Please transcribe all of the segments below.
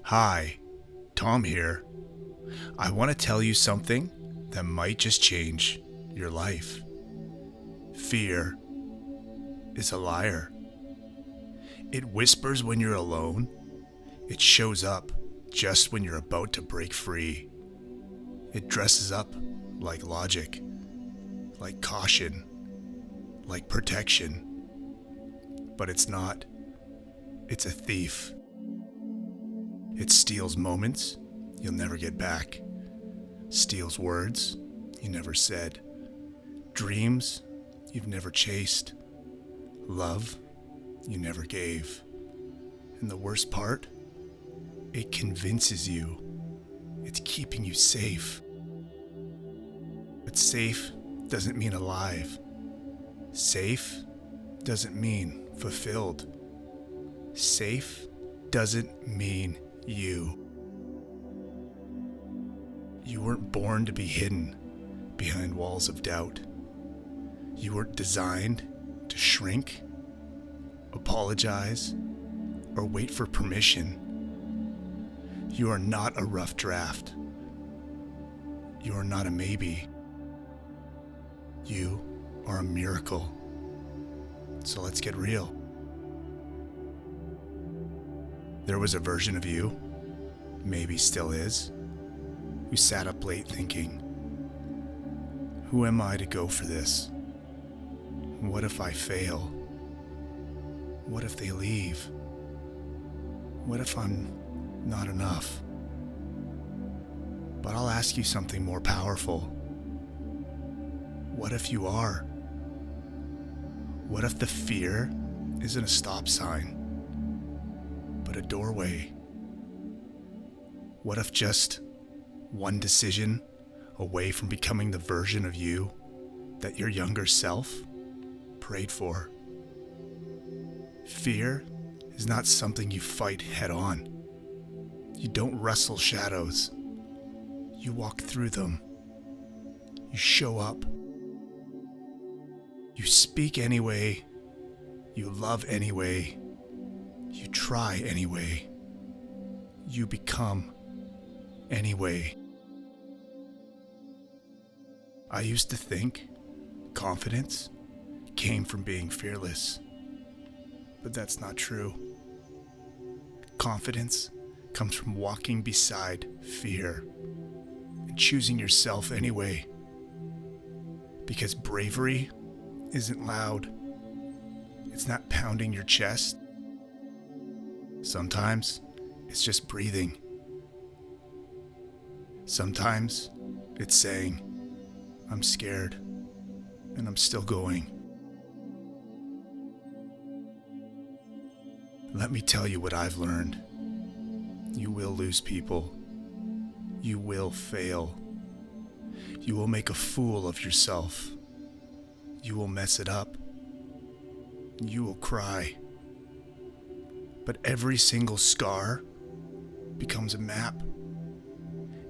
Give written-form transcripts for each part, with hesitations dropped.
Hi, Tom here. I want to tell you something that might just change your life. Fear is a liar. It whispers when you're alone. It shows up just when you're about to break free. It dresses up like logic, like caution, like protection. But it's not. It's a thief. It steals moments you'll never get back. Steals words you never said. Dreams you've never chased. Love you never gave. And the worst part, it convinces you it's keeping you safe. But safe doesn't mean alive. Safe doesn't mean fulfilled. Safe doesn't mean you. You weren't born to be hidden behind walls of doubt. You weren't designed to shrink, apologize, or wait for permission. You are not a rough draft. You are not a maybe. You are a miracle. So let's get real. There was a version of you, maybe still is, who sat up late thinking, who am I to go for this? What if I fail? What if they leave? What if I'm not enough? But I'll ask you something more powerful. What if you are? What if the fear isn't a stop sign, but a doorway? What if just one decision away from becoming the version of you that your younger self prayed for? Fear is not something you fight head on. You don't wrestle shadows. You walk through them. You show up. You speak anyway. You love anyway. You try anyway. You become anyway. I used to think confidence came from being fearless, but that's not true. Confidence comes from walking beside fear and choosing yourself anyway. Because bravery isn't loud. It's not pounding your chest. Sometimes it's just breathing. Sometimes it's saying, I'm scared and I'm still going. Let me tell you what I've learned. You will lose people. You will fail. You will make a fool of yourself. You will mess it up. You will cry. But every single scar becomes a map.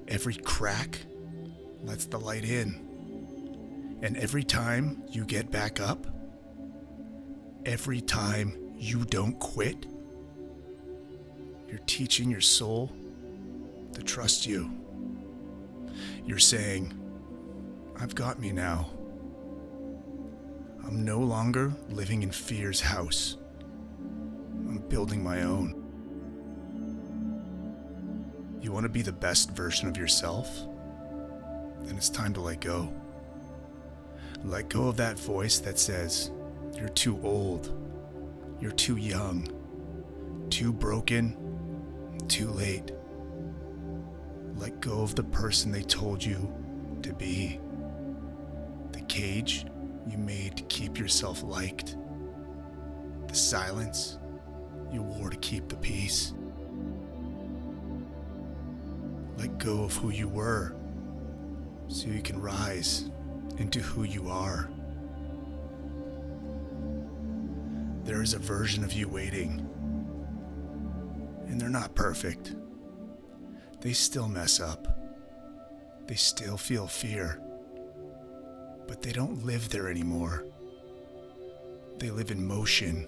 Every crack lets the light in. And every time you get back up, every time you don't quit, you're teaching your soul to trust you. You're saying, I've got me now. I'm no longer living in fear's house. I'm building my own. You want to be the best version of yourself? Then it's time to let go. Let go of that voice that says, you're too old, you're too young, too broken, too late. Let go of the person they told you to be. The cage you made to keep yourself liked. The silence you wore to keep the peace. Let go of who you were so you can rise into who you are. There is a version of you waiting, and they're not perfect. They still mess up. They still feel fear, but they don't live there anymore. They live in motion.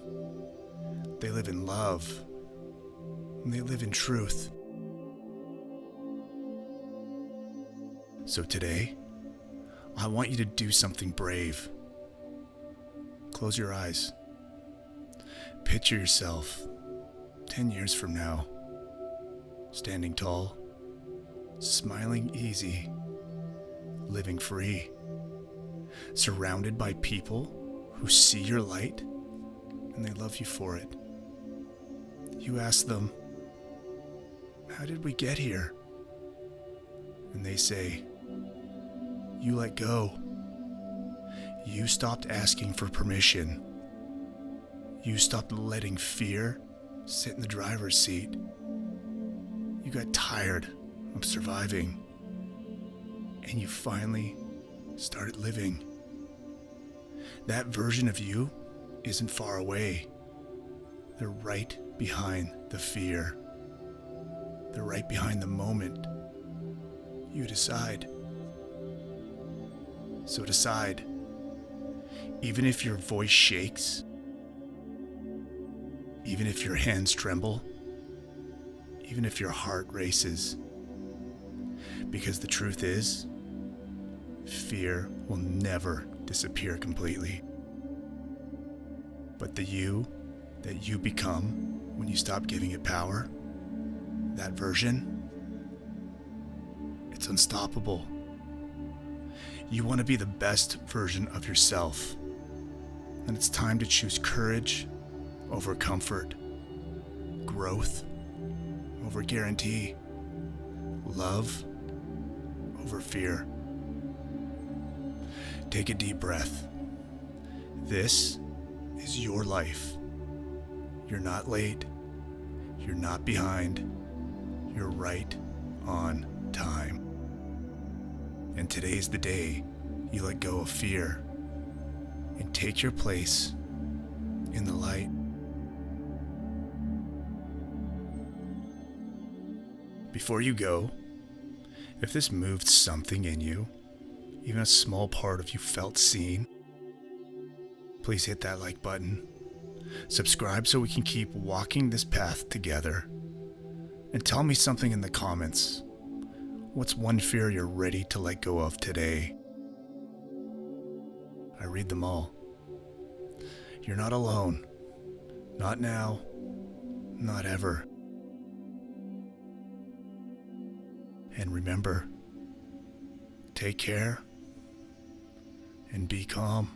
They live in love. And they live in truth. So today, I want you to do something brave. Close your eyes. Picture yourself 10 years from now, standing tall, smiling easy, living free, surrounded by people who see your light and they love you for it. You ask them, "How did we get here?" And they say, "You let go. You stopped asking for permission. You stopped letting fear sit in the driver's seat. You got tired of surviving, and you finally started living. That version of you isn't far away. They're right behind the fear. They're right behind the moment you decide. So decide, even if your voice shakes, even if your hands tremble, even if your heart races, because the truth is, fear will never disappear completely. But the you that you become when you stop giving it power, that version, it's unstoppable. You want to be the best version of yourself, and it's time to choose courage over comfort, growth over guarantee, love over fear. Take a deep breath. This is your life. You're not late. You're not behind. You're right on time. And today's the day you let go of fear and take your place in the light. Before you go, if this moved something in you, even a small part of you felt seen, please hit that like button. Subscribe so we can keep walking this path together. And tell me something in the comments. What's one fear you're ready to let go of today? I read them all. You're not alone. Not now. Not ever. And remember, take care and be calm.